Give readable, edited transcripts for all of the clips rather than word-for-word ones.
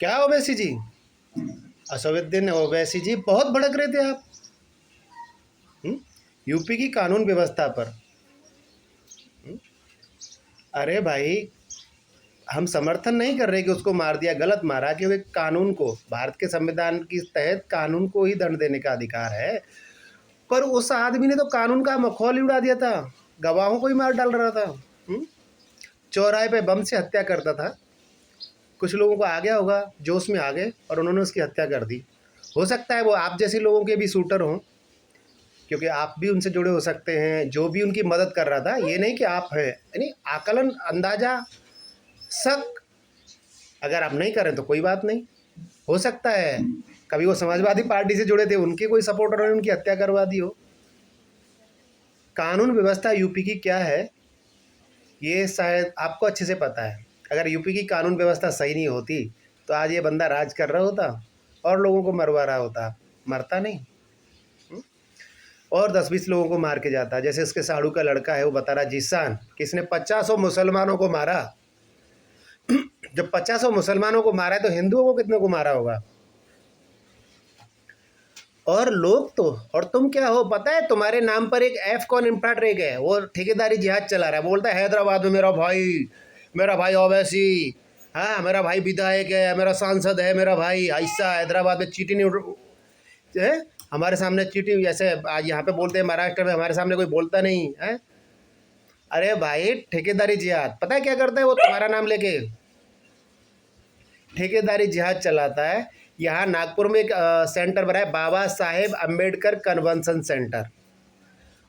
क्या ओवैसी जी, असदुद्दीन ओवैसी जी बहुत भड़क रहे थे आप यूपी की कानून व्यवस्था पर। हुँ? अरे भाई, हम समर्थन नहीं कर रहे कि उसको मार दिया, गलत मारा, क्योंकि कानून को, भारत के संविधान के तहत कानून को ही दंड देने का अधिकार है। पर उस आदमी ने तो कानून का मखौल ही उड़ा दिया था, गवाहों को ही मार डाल रहा था। चौराहे पे बम से हत्या करता था। कुछ लोगों को आ गया होगा, जोश में आ गए और उन्होंने उसकी हत्या कर दी। हो सकता है वो आप जैसे लोगों के भी शूटर हों, क्योंकि आप भी उनसे जुड़े हो सकते हैं। जो भी उनकी मदद कर रहा था, ये नहीं कि आप हैं, यानी आकलन, अंदाजा, शक, अगर आप नहीं करें तो कोई बात नहीं। हो सकता है कभी वो समाजवादी पार्टी से जुड़े थे, उनके कोई सपोर्टर ने उनकी हत्या करवा दी हो। कानून व्यवस्था यूपी की क्या है, ये शायद आपको अच्छे से पता है। अगर यूपी की कानून व्यवस्था सही नहीं होती तो आज ये बंदा राज कर रहा होता और लोगों को मरवा रहा होता, मरता नहीं। और 10-20 लोगों को मार के जाता। जैसे उसके साड़ू का लड़का है, वो बता रहा, जीशान, किसने 50 मुसलमानों को मारा। जब 50 मुसलमानों को मारा है तो हिंदुओं को कितने को मारा होगा। और लोग तो, और तुम क्या हो पता है, तुम्हारे नाम पर एक एफ कॉन इंफ्राट्रेक है, वो ठेकेदारी जिहाद चला रहा है। बोलता है हैदराबाद में मेरा भाई ओवैसी, हाँ मेरा भाई विधायक है, मेरा सांसद है, मेरा भाई ऐसा हैदराबाद में चीटी नहीं है, हमारे सामने चीटी, जैसे आज यहाँ पे बोलते हैं महाराष्ट्र में, हमारे सामने कोई बोलता नहीं है। अरे भाई, ठेकेदारी जिहाद पता है क्या करता है वो, तुम्हारा नाम लेके ठेकेदारी जिहाद चलाता है। यहाँ नागपुर में एक सेंटर बना है, बाबा साहेब अम्बेडकर कन्वेंशन सेंटर,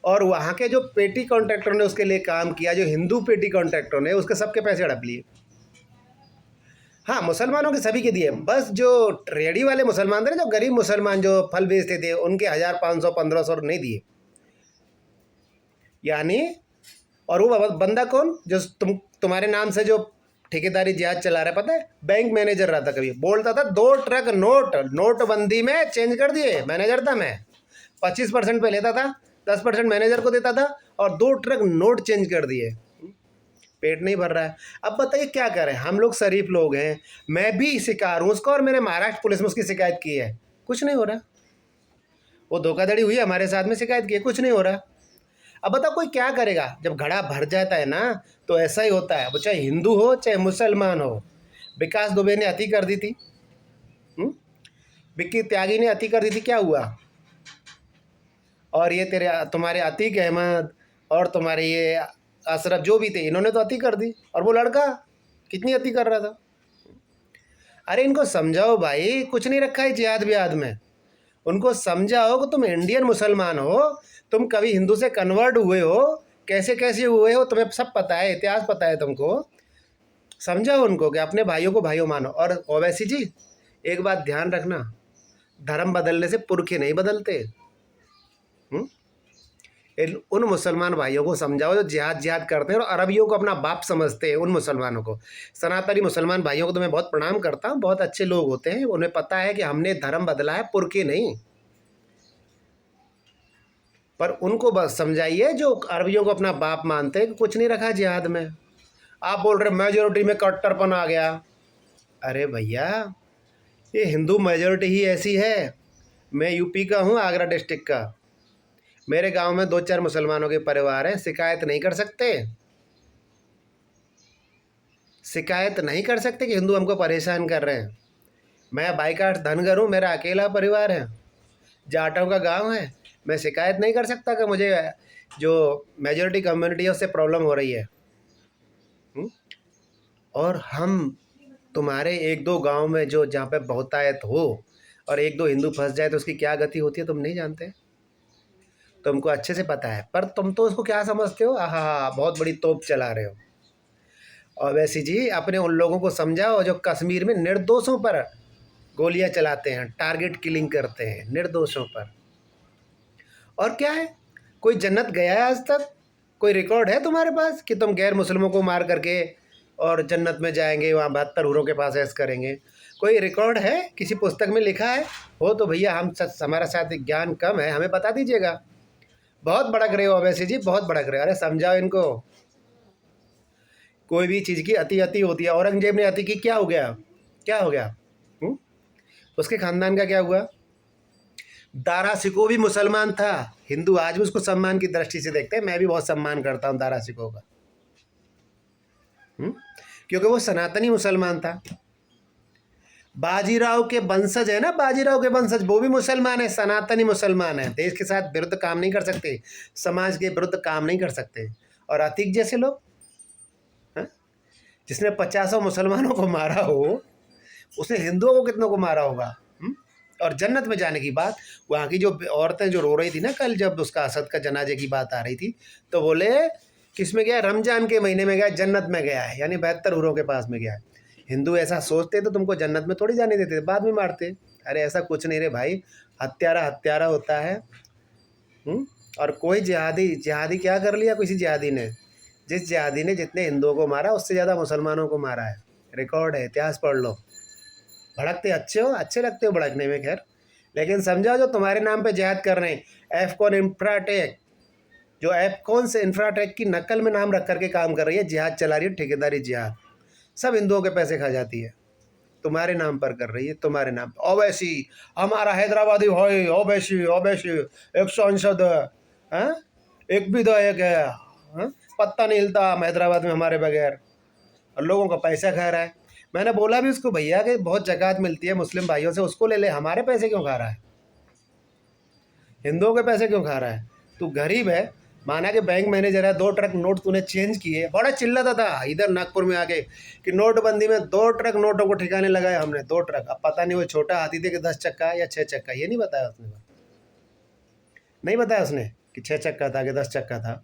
और वहाँ के जो पेटी कॉन्ट्रैक्टर ने उसके लिए काम किया, जो हिंदू पेटी कॉन्ट्रैक्टर ने, उसके सबके पैसे हड़प लिए। हाँ, मुसलमानों के सभी के दिए, बस जो रेडी वाले मुसलमान थे ना, जो गरीब मुसलमान जो फल बेचते थे, उनके 1500 1500 नहीं दिए। यानी, और वो बंदा कौन, जो तुम्हारे नाम से जो ठेकेदारी जिहाद चला रहा है, पता है, बैंक मैनेजर रहा था। कभी बोलता था 2 ट्रक नोटबंदी में चेंज कर दिए, मैनेजर था मैं, 25% पे लेता था, 10% मैनेजर को देता था, और 2 ट्रक नोट चेंज कर दिए। पेट नहीं भर रहा है। अब बताइए क्या करें, हम लोग शरीफ लोग हैं, मैं भी शिकार हूँ उसका, और मैंने महाराष्ट्र पुलिस में उसकी शिकायत की है, कुछ नहीं हो रहा। वो धोखाधड़ी हुई, हमारे साथ में शिकायत की है, कुछ नहीं हो रहा। अब बताओ कोई क्या करेगा, जब घड़ा भर जाता है ना, तो ऐसा ही होता है। वो चाहे हिंदू हो चाहे मुसलमान हो। विकास दुबे ने अति कर दी थी, विक्की त्यागी ने अति कर दी थी, क्या हुआ। और ये तुम्हारे अतीक अहमद और तुम्हारे ये अशरफ जो भी थे, इन्होंने तो अति कर दी। और वो लड़का कितनी अति कर रहा था। अरे इनको समझाओ भाई, कुछ नहीं रखा है जिहाद विहाद में। उनको समझाओ कि तुम इंडियन मुसलमान हो, तुम कभी हिंदू से कन्वर्ट हुए हो, कैसे कैसे हुए हो, तुम्हें सब पता है, इतिहास पता है तुमको। समझाओ उनको कि अपने भाइयों को भाइयों मानो। और ओवैसी जी, एक बात ध्यान रखना, धर्म बदलने से पुरखे नहीं बदलते। उन मुसलमान भाइयों को समझाओ जो जिहाद जिहाद करते हैं और अरबियों को अपना बाप समझते हैं। उन मुसलमानों को, सनातनी मुसलमान भाइयों को तो मैं बहुत प्रणाम करता हूँ, बहुत अच्छे लोग होते हैं, उन्हें पता है कि हमने धर्म बदला है, पुरखे नहीं। पर उनको बस समझाइए जो अरबियों को अपना बाप मानते हैं कि कुछ नहीं रखा जिहाद में। आप बोल रहे मेजोरिटी में कट्टरपन आ गया। अरे भैया, ये हिंदू मेजोरिटी ही ऐसी है। मैं यूपी का हूँ, आगरा डिस्ट्रिक्ट का। मेरे गांव में 2-4 मुसलमानों के परिवार हैं, शिकायत नहीं कर सकते, शिकायत नहीं कर सकते कि हिंदू हमको परेशान कर रहे हैं। मैं बाईकाट धनगर हूँ, मेरा अकेला परिवार है, जाटों का गांव है, मैं शिकायत नहीं कर सकता कि मुझे जो मेजॉरिटी कम्युनिटी है उससे प्रॉब्लम हो रही है। और हम तुम्हारे 1-2 गांव में जो जहाँ पे बहुतायत हो और 1-2 हिंदू फंस जाए तो उसकी क्या गति होती है तुम नहीं जानते, तुमको अच्छे से पता है। पर तुम तो उसको क्या समझते हो, आहा बहुत बड़ी तोप चला रहे हो। और वैसे जी, अपने उन लोगों को समझाओ जो कश्मीर में निर्दोषों पर गोलियां चलाते हैं, टारगेट किलिंग करते हैं निर्दोषों पर। और क्या है, कोई जन्नत गया है आज तक? कोई रिकॉर्ड है तुम्हारे पास कि तुम गैर मुस्लिमों को मार करके और जन्नत में जाएंगे, वहाँ 72 हूरों के पास ऐश करेंगे? कोई रिकॉर्ड है, किसी पुस्तक में लिखा है? हो तो भैया, हमारा साथ ज्ञान कम है, हमें बता दीजिएगा। बहुत भड़क रहे हो अवैसी जी, बहुत भड़क रहे हो। अरे समझाओ इनको, कोई भी चीज़ की अति अति होती है। औरंगजेब ने अति की, क्या हो गया, क्या हो गया? उसके खानदान का क्या हुआ? दारा शिकोह भी मुसलमान था, हिंदू आज भी उसको सम्मान की दृष्टि से देखते हैं। मैं भी बहुत सम्मान करता हूँ दारा शिकोह का, क्योंकि वो सनातनी मुसलमान था। बाजीराव के वंशज है ना, बाजीराव के वंशज वो भी मुसलमान है, सनातनी मुसलमान है। देश के साथ विरुद्ध काम नहीं कर सकते, समाज के विरुद्ध काम नहीं कर सकते। और अतीक जैसे लोग, जिसने 50 मुसलमानों को मारा हो, उसने हिंदुओं को कितनों को मारा होगा। और जन्नत में जाने की बात, वहाँ की जो औरतें जो रो रही थी ना कल, जब उसका असद का जनाजे की बात आ रही थी, तो बोले किस में गया? रमजान के महीने में गया, जन्नत में गया है, यानी 72 हूरों के पास में गया है। हिंदू ऐसा सोचते तो तुमको जन्नत में थोड़ी जाने देते, बाद में मारते। अरे ऐसा कुछ नहीं रे भाई, हत्यारा हत्यारा होता है। और कोई जिहादी क्या कर लिया किसी जिहादी ने? जिस जिहादी ने जितने हिंदुओं को मारा उससे ज़्यादा मुसलमानों को मारा है, रिकॉर्ड है, इतिहास पढ़ लो। भड़कते अच्छे लगते हो भड़कने में, खैर, लेकिन समझा जो तुम्हारे नाम पे जिहाद कर रहे हैं। एफकॉन इंफ्राटेक, जो एफकॉन से इंफ्राटेक की नकल में नाम रख करके काम कर रही है, जिहाद चला रही है, ठेकेदारी जिहाद, सब हिंदुओं के पैसे खा जाती है, तुम्हारे नाम पर कर रही है, तुम्हारे नाम। ओवैसी हमारा हैदराबादी भाई, ओवैसी 100 एक विधायक है, पत्ता नहीं हिलता हैदराबाद में हमारे बगैर, और लोगों का पैसा खा रहा है। मैंने बोला भी उसको, भैया कि बहुत ज़कात मिलती है मुस्लिम भाइयों से, उसको ले ले, हमारे पैसे क्यों खा रहा है? हिंदुओं के पैसे क्यों खा रहा है? तू गरीब है, माना कि बैंक मैनेजर है, 2 ट्रक नोट तूने चेंज किए, बड़ा चिल्लाता था इधर नागपुर में आके कि नोटबंदी में 2 ट्रक नोटों को ठिकाने लगाए हमने, 2 ट्रक। अब पता नहीं वो छोटा हाथी थे कि 10 चक्का या 6 चक्का, ये नहीं बताया उसने, नहीं बताया उसने कि 6 चक्का था कि 10 चक्का था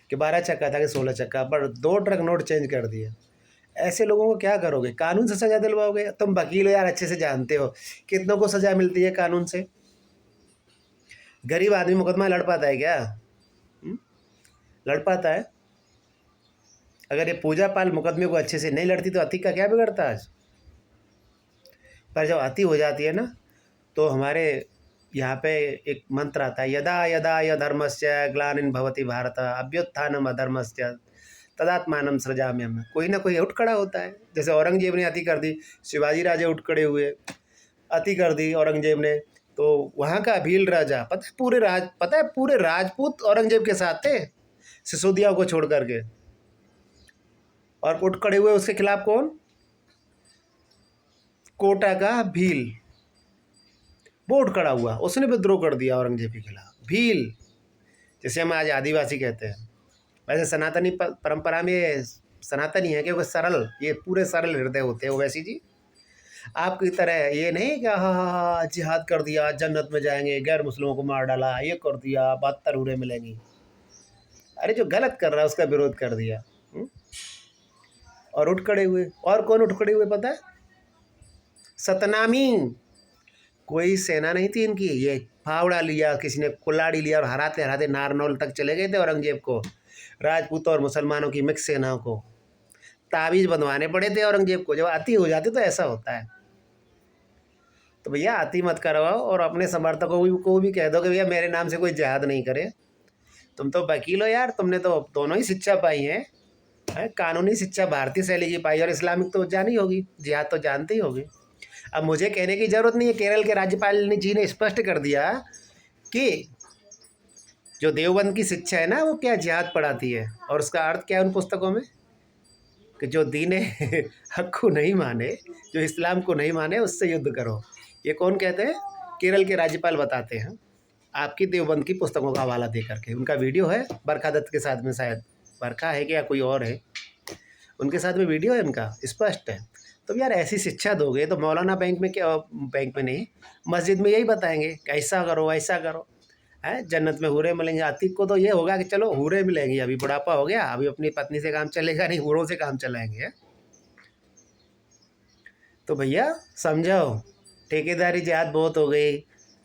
कि 12 चक्का था कि 16 चक्का, पर 2 ट्रक नोट चेंज कर दिए। ऐसे लोगों को क्या करोगे? कानून से सज़ा दिलवाओगे? तुम वकील हो यार, अच्छे से जानते हो कितनों को सज़ा मिलती है कानून से। गरीब आदमी मुकदमा लड़ पाता है क्या? लड़ पाता है? अगर ये पूजा पाल मुकदमे को अच्छे से नहीं लड़ती तो अति का क्या बिगड़ता आज? पर जब अति हो जाती है ना, तो हमारे यहाँ पे एक मंत्र आता है, यदा यदा यधर्मस्य ग्लानिर् भवति भारत अभ्युत्थानम् अधर्मस्य तदात्मानं सृजाम्यहम्। कोई ना कोई उठ खड़ा होता है। जैसे औरंगजेब ने अति कर दी, शिवाजी राजे उठ खड़े हुए, अति कर दी औरंगजेब ने, तो वहाँ का भील राजा, पता है पूरे राजपूत औरंगजेब के साथ थे, सिसोदिया को छोड़ करके। और उठ खड़े हुए उसके खिलाफ कौन? कोटा का भील, वो उठ खड़ा हुआ, उसने विद्रोह कर दिया औरंगजेब के खिलाफ। भील, जैसे हम आज आदिवासी कहते हैं, वैसे सनातनी परंपरा में सनातनी है क्योंकि सरल, ये पूरे सरल हृदय होते हैं ओवैसी जी। आपकी तरह ये नहीं कि हाँ जिहाद कर दिया जन्नत में जाएंगे, गैर मुस्लिमों को मार डाला, ये कर दिया 72 हूरें मिलेंगी। अरे जो गलत कर रहा है उसका विरोध कर दिया। और उठ खड़े हुए। और कौन उठ खड़े हुए पता है? सतनामी, कोई सेना नहीं थी इनकी, ये फावड़ा लिया, किसी ने कुल्हाड़ी लिया और हराते हराते नारनौल तक चले गए थे औरंगजेब को, राजपूत और मुसलमानों की मिक्स सेनाओं को ताबीज़ बंधवाने पड़े थे औरंगजेब को। जब अति हो जाती तो ऐसा होता है। तो भैया अति मत करवाओ, और अपने समर्थकों को भी कह दो कि भैया मेरे नाम से कोई जिहाद नहीं करे। तुम तो वकील हो यार, तुमने तो दोनों ही शिक्षा पाई है, कानूनी शिक्षा भारतीय शैली की पाई और इस्लामिक तो जानी होगी, जिहाद तो जानते ही होगी। अब मुझे कहने की ज़रूरत नहीं है, केरल के राज्यपाल जी ने स्पष्ट कर दिया कि जो देवबंद की शिक्षा है ना वो क्या जिहाद पढ़ाती है, और उसका अर्थ क्या है उन पुस्तकों में कि जो दीन हक को नहीं माने, जो इस्लाम को नहीं माने, उससे युद्ध करो। ये कौन कहते हैं? केरल के राज्यपाल बताते हैं, आपकी देवबंद की पुस्तकों का हवाला दे करके। उनका वीडियो है बरखा दत्त के साथ में, शायद बरखा है क्या कोई और है, उनके साथ में वीडियो है उनका, स्पष्ट है। तो यार ऐसी शिक्षा दोगे तो मौलाना बैंक में क्या, बैंक में नहीं, मस्जिद में यही बताएंगे कि ऐसा करो ऐसा करो, है जन्नत में हूरें मिलेंगे। आतिक को तो ये होगा कि चलो हूरें मिलेंगी, अभी बुढ़ापा हो गया, अभी अपनी पत्नी से काम चलेगा नहीं, हूरों से काम चलाएंगे। तो भैया समझाओ, ठेकेदारी जिहाद बहुत हो गई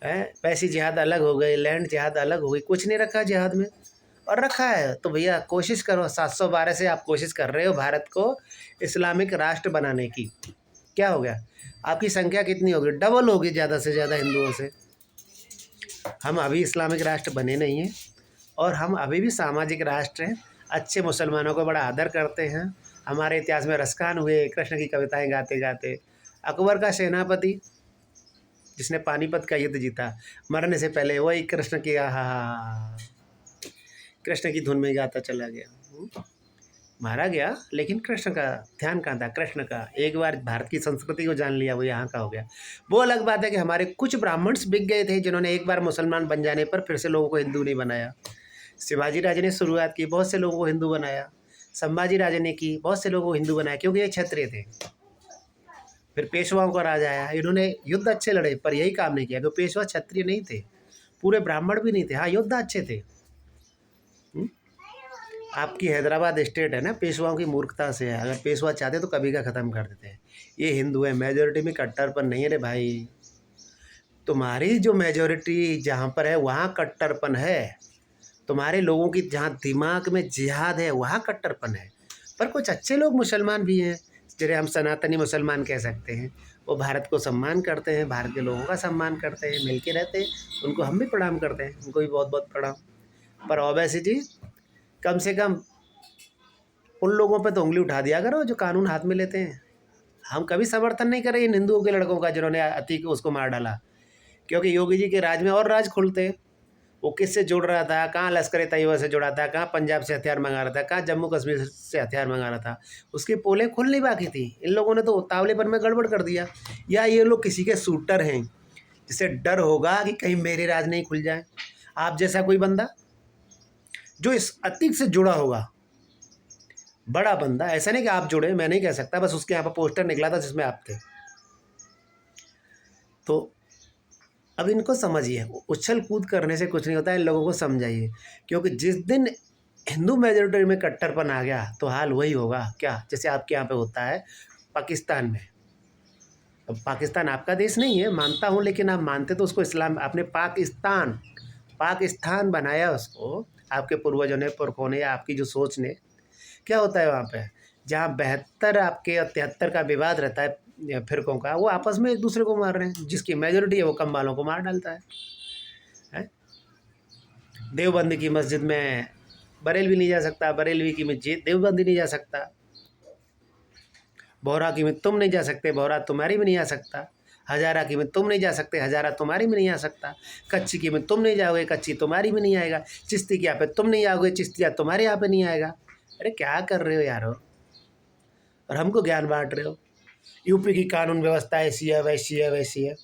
है, पैसी जिहाद अलग हो गई, लैंड जिहाद अलग हो गई, कुछ नहीं रखा जिहाद में। और रखा है तो भैया कोशिश करो, 712 से आप कोशिश कर रहे हो भारत को इस्लामिक राष्ट्र बनाने की। क्या हो गया? आपकी संख्या कितनी होगी? डबल होगी ज़्यादा से ज़्यादा हिंदुओं से। हम अभी इस्लामिक राष्ट्र बने नहीं हैं, और हम अभी भी सामाजिक राष्ट्र हैं। अच्छे मुसलमानों को बड़ा आदर करते हैं। हमारे इतिहास में रसखान हुए कृष्ण की कविताएं गाते गाते। अकबर का सेनापति जिसने पानीपत का युद्ध जीता, मरने से पहले वही कृष्ण की आहा, कृष्ण की धुन में गाता चला गया। मारा गया, लेकिन कृष्ण का ध्यान कहाँ था, कृष्ण का। एक बार भारत की संस्कृति को जान लिया, वो यहाँ का हो गया। वो अलग बात है कि हमारे कुछ ब्राह्मण्स बिक गए थे, जिन्होंने एक बार मुसलमान बन जाने पर फिर से लोगों को हिंदू नहीं बनाया। शिवाजी राजे ने शुरुआत की, बहुत से लोगों को हिंदू बनाया। संभाजी राजे ने की, बहुत से लोगों को हिंदू बनाया, क्योंकि ये क्षत्रिय थे। फिर पेशवाओं का राज आया, इन्होंने युद्ध अच्छे लड़े, पर यही काम नहीं किया, क्योंकि पेशवा क्षत्रिय नहीं थे, पूरे ब्राह्मण भी नहीं थे। हाँ, योद्धा अच्छे थे। आपकी हैदराबाद स्टेट है ना, पेशवाओं की मूर्खता से है। अगर पेशवा चाहते तो कभी का ख़त्म कर देते हैं। ये हिंदू है, मेजोरिटी में कट्टरपन नहीं है रे भाई। तुम्हारी जो मेजोरिटी जहाँ पर है वहाँ कट्टरपन है, तुम्हारे लोगों की जहाँ दिमाग में जिहाद है वहाँ कट्टरपन है। पर कुछ अच्छे लोग मुसलमान भी हैं, जिन्हें हम सनातनी मुसलमान कह सकते हैं। वो भारत को सम्मान करते हैं, भारत के लोगों का सम्मान करते हैं, मिल के रहते हैं। उनको हम भी प्रणाम करते हैं, उनको भी बहुत बहुत प्रणाम। पर ओवैसी जी, कम से कम उन लोगों पे तो उंगली उठा दिया करो जो कानून हाथ में लेते हैं। हम कभी समर्थन नहीं कर रहे इन हिंदुओं के लड़कों का जिन्होंने अतीक उसको मार डाला, क्योंकि योगी जी के राज में और राज खुलते। वो किससे जुड़ रहा था, कहाँ लश्कर तैयबा से जुड़ा था, कहाँ पंजाब से हथियार मंगा रहा था, कहाँ जम्मू कश्मीर से हथियार मंगा रहा था, उसकी पोलें खुलनी बाकी थी। इन लोगों ने तो तावलेपन में गड़बड़ कर दिया। या ये लोग किसी के शूटर हैं, जिसे डर होगा कि कहीं मेरे राज नहीं खुल जाए। आप जैसा कोई बंदा जो इस अतीक से जुड़ा होगा, बड़ा बंदा, ऐसा नहीं कि आप जुड़े, मैं नहीं कह सकता, बस उसके यहाँ पर पोस्टर निकला था जिसमें आप थे। तो अब इनको समझिए, उछल कूद करने से कुछ नहीं होता है, इन लोगों को समझाइए। क्योंकि जिस दिन हिंदू मेजोरिटी में कट्टरपन आ गया तो हाल वही होगा क्या, जैसे आपके यहाँ पे होता है पाकिस्तान में। अब पाकिस्तान आपका देश नहीं है, मानता हूँ, लेकिन आप मानते तो उसको इस्लाम, आपने पाकिस्तान बनाया उसको, आपके पूर्वजों ने, पुरखों ने, या आपकी जो सोच ने। क्या होता है वहाँ पे, जहाँ 72 आपके 73 का विवाद रहता है फिरकों का, वो आपस में एक दूसरे को मार रहे हैं। जिसकी मेजोरिटी है वो कम वालों को मार डालता है? देवबंदी की मस्जिद में बरेलवी नहीं जा सकता, बरेलवी की मस्जिद देवबंदी नहीं जा सकता, बोहरा की में तुम नहीं जा सकते, बोहरा तुम्हारी भी नहीं आ सकता, हजारा की में तुम नहीं जा सकते, हजारा तुम्हारी भी नहीं आ सकता, कच्ची की में तुम नहीं जाओगे, कच्ची तुम्हारी भी नहीं आएगा, चिश्ती के यहाँ पे तुम नहीं आओगे, चिश्तिया तुम्हारे यहाँ पे नहीं आएगा। अरे क्या कर रहे हो यारो, और हमको ज्ञान बांट रहे हो। यूपी की कानून व्यवस्था ऐसी है, वैसी है, वैसी है।